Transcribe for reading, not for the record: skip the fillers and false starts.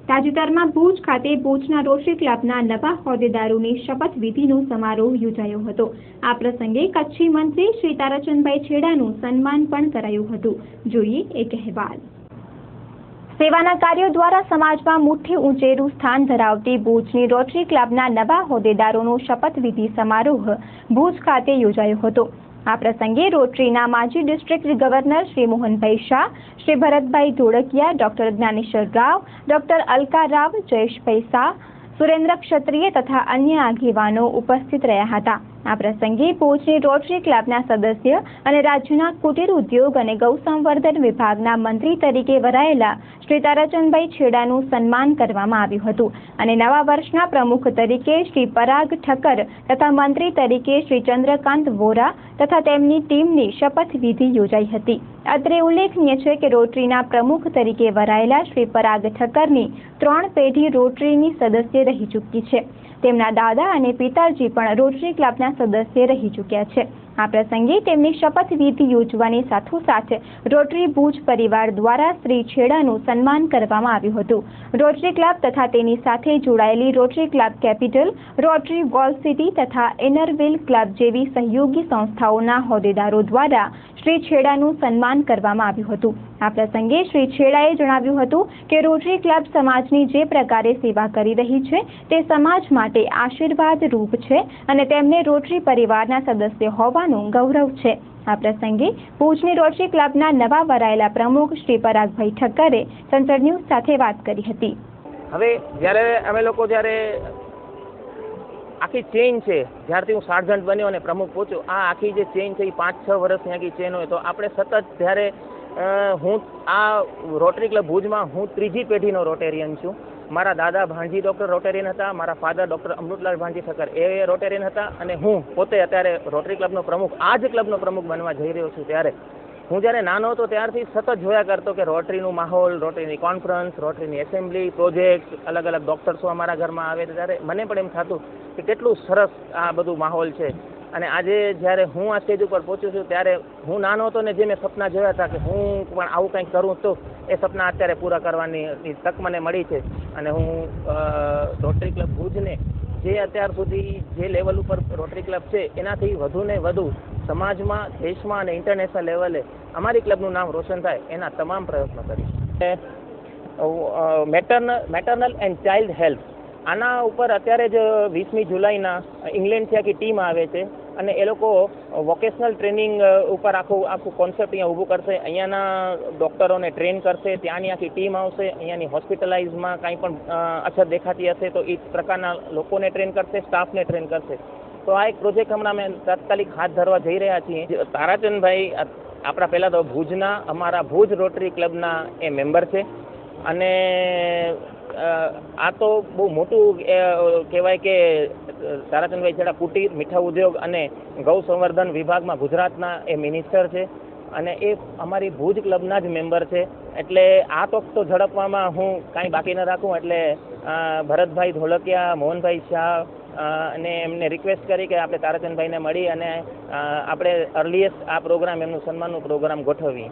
તાજેતરમાં ભુજ ખાતે ભુજના રોટરી ક્લબના નવા હોદ્દેદારોની શપથવિધિનો સમારોહ યોજાયો હતો। આ પ્રસંગે કચ્છી મંત્રી શ્રી તારાચંદભાઈ છેડાનું સન્માન પણ કરાયું હતું। જોઈએ એક અહેવાલ। સેવાના કાર્યો દ્વારા સમાજમાં મુઠ્ઠી ઊંચેરું સ્થાન ધરાવતી ભુજની રોટરી ક્લબના નવા હોદ્દેદારોનો શપથવિધિ સમારોહ ભુજ ખાતે યોજાયો હતો। આ પ્રસંગે રોટરીના માજી district governor Shri Mohanbhai Shah, Shri Bharatbhai Dholakia, doctor Gyaneshwar Rao, doctor Alka Rao, Jayeshbhai Shah, Surendra Kshatriya તથા અન્ય આગેવાનો ઉપસ્થિત રહ્યા હતા। આ પ્રસંગે ભુજની રોટરી ક્લબના સદસ્ય અને રાજ્યના કુટીર ઉદ્યોગ અને ગૌસંવર્ધન વિભાગના મંત્રી તરીકે વરાયેલા શ્રી તારાચંદભાઈ છેડાનું સન્માન કરવામાં આવ્યું હતું અને નવા વર્ષના પ્રમુખ તરીકે શ્રી પરાગ ઠક્કર તથા મંત્રી તરીકે શ્રી ચંદ્રકાંત વોરા તથા તેમની ટીમની શપથવિધિ યોજાઈ હતી। અત્રે ઉલ્લેખનીય છે કે રોટરીના પ્રમુખ તરીકે વરાયેલા શ્રી પરાગ ઠક્કરની 3 પેઢી રોટરીની સદસ્ય રહી ચૂકી છે। તેમના દાદા અને પિતાજી પણ રોટરી ક્લબના સદસ્ય રહી ચૂક્યા છે। આ પ્રસંગે તેમની શપથવિધિ યોજવાની સાથોસાથ રોટરી ભુજ પરિવાર દ્વારા શ્રી છેડાનું સન્માન કરવામાં આવ્યું હતું। રોટરી ક્લબ તથા તેની સાથે જોડાયેલી rotary club capital, rotary wall city તથા ઇનરવિલ ક્લબ જેવી સહયોગી સંસ્થાઓના હોદ્દેદારો દ્વારા શ્રી છેડાનું સન્માન કરવામાં આવ્યું હતું। આ પ્રસંગે શ્રી છેડાએ જણાવ્યું હતું કે રોટરી ક્લબ સમાજની જે પ્રકારે સેવા કરી રહી છે તે સમાજ માટે આશીર્વાદ રૂપ છે અને તેમને રોટરી પરિવારના સદસ્ય હોવાનું ગૌરવ છે। આ પ્રસંગે ભુજની રોટરી ક્લબના નવા વરાયેલા પ્રમુખ શ્રી પરાગભાઈ ઠક્કરે સંસદ ન્યૂઝ સાથે વાત કરી હતી। હવે જ્યારે અમે લોકો આખી ચેઇન છે, જ્યારથી હું સાર્જન્ટ બન્યો અને પ્રમુખ પહોંચ્યો, આ આખી જે ચેઇન છે એ 5-6 વર્ષની આખી ચેઇન હોય તો આપણે સતત જ્યારે હું આ રોટરી ક્લબ ભુજમાં હું 3જી પેઢીનો રોટેરિયન છું। મારા દાદા ભાણજી ડૉક્ટર રોટેરિયન હતા, મારા ફાધર ડૉક્ટર અમૃતલાલ ભાણજી ઠક્કર એ રોટેરિયન હતા અને હું પોતે અત્યારે રોટરી ક્લબનો પ્રમુખ, આ જ ક્લબનો પ્રમુખ બનવા જઈ રહ્યો છું। ત્યારે હું જ્યારે નાનો હતો ત્યારથી સતત જોયા કરતો કે રોટરીનું માહોલ, રોટરીની કોન્ફરન્સ, રોટરીની એસેમ્બલી, પ્રોજેક્ટ, અલગ અલગ ડૉક્ટર્સો અમારા ઘરમાં આવે ત્યારે મને પણ એમ થતું કે કેટલું સરસ આ બધું માહોલ છે। અને આજે જ્યારે હું આ સ્ટેજ ઉપર પહોંચ્યો છું ત્યારે હું નાનો હતો ને જે મેં સપના જોયા હતા કે હું પણ આવું કંઈક કરું તો એ સપના અત્યારે પૂરા કરવાની તક મને મળી છે। અને હું રોટરી ક્લબ ભુજને જે અત્યાર સુધી જે લેવલ ઉપર રોટરી ક્લબ છે એનાથી વધુ ને વધુ સમાજમાં, દેશમાં અને ઇન્ટરનેશનલ લેવલે અમારી ક્લબનું નામ રોશન થાય એના તમામ પ્રયત્નો કરીશ। મેટરનલ એન્ડ ચાઇલ્ડ હેલ્થ, આના ઉપર અત્યારે જ 20મી જુલાઈના ઇંગ્લેન્ડથી આખી ટીમ આવે છે અને એ લોકો વોકેશનલ ટ્રેનિંગ ઉપર આખું કોન્સેપ્ટ અહીંયા ઊભું કરશે। અહીંયાના ડૉક્ટરોને ટ્રેન કરશે, ત્યાંની આખી ટીમ આવશે, અહીંયાની હોસ્પિટલાઇઝમાં કાંઈ પણ અછત દેખાતી હશે તો એ પ્રકારના લોકોને ટ્રેન કરશે, સ્ટાફને ટ્રેન કરશે। તો આ એક પ્રોજેક્ટ હમણાં અમે તાત્કાલિક હાથ ધરવા જઈ રહ્યા છીએ। તારાચંદભાઈ આપણા પહેલાં તો ભુજના અમારા ભુજ રોટરી ક્લબના એ મેમ્બર છે અને આ તો બહુ મોટું કહેવાય કે તારાચંદભાઈ છેડા કુટીર, મીઠા ઉદ્યોગ અને ગૌ સંવર્ધન વિભાગમાં ગુજરાતના એ મિનિસ્ટર છે અને એ અમારી ભુજ ક્લબના જ મેમ્બર છે। એટલે આ તક તો ઝડપવામાં હું કાંઈ બાકી ન રાખું એટલે ભરતભાઈ ધોળકિયા, મોહનભાઈ શાહ અને એમને રિક્વેસ્ટ કરી કે આપણે તારાચંદભાઈને મળી અને આપણે અર્લીએસ્ટ આ પ્રોગ્રામ, એમનું સન્માનનું પ્રોગ્રામ ગોઠવીએ।